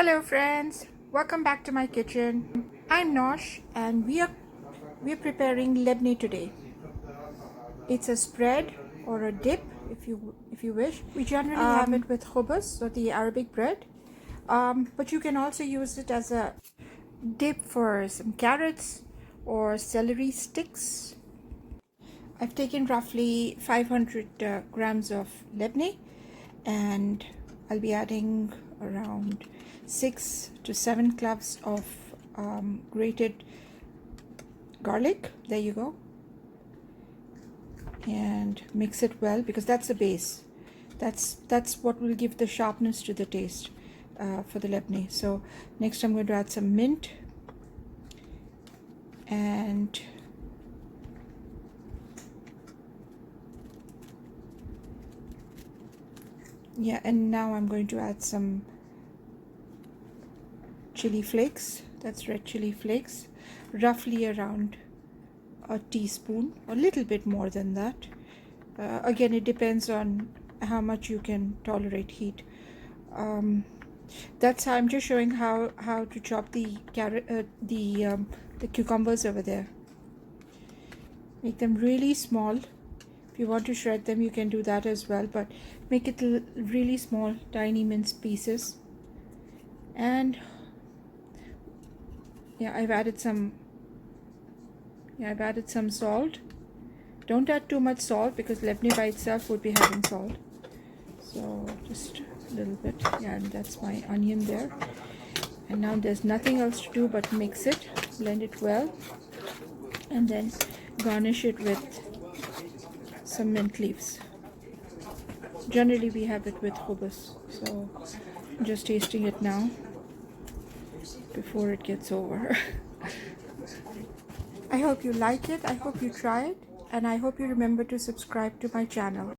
Hello friends, welcome back to my kitchen. I'm Nosh and we're preparing lebneh today. It's a spread or a dip if you wish. We generally have it with khubuz or the Arabic bread. But you can also use it as a dip for some carrots or celery sticks. I've taken roughly 500 grams of lebneh and I'll be adding around 6 to 7 cloves of grated garlic. There you go. And mix it well because that's the base. That's what will give the sharpness to the taste for the lebneh. So next I'm going to add some mint and and now I'm going to add some chili flakes. That's red chili flakes, roughly around a teaspoon, a little bit more than that. Again, it depends on how much you can tolerate heat. That's how I'm just showing how to chop the the cucumbers over there. Make them really small. If you want to shred them, you can do that as well, but make it really small, tiny minced pieces. And I've added some salt. Don't add too much salt because lebneh by itself would be having salt. So just a little bit. Yeah, and that's my onion there. And now there's nothing else to do but mix it, blend it well, and then garnish it with some mint leaves. Generally we have it with khubuz. So I'm just tasting it now before it gets over. I hope you like it, I hope you try it, and I hope you remember to subscribe to my channel.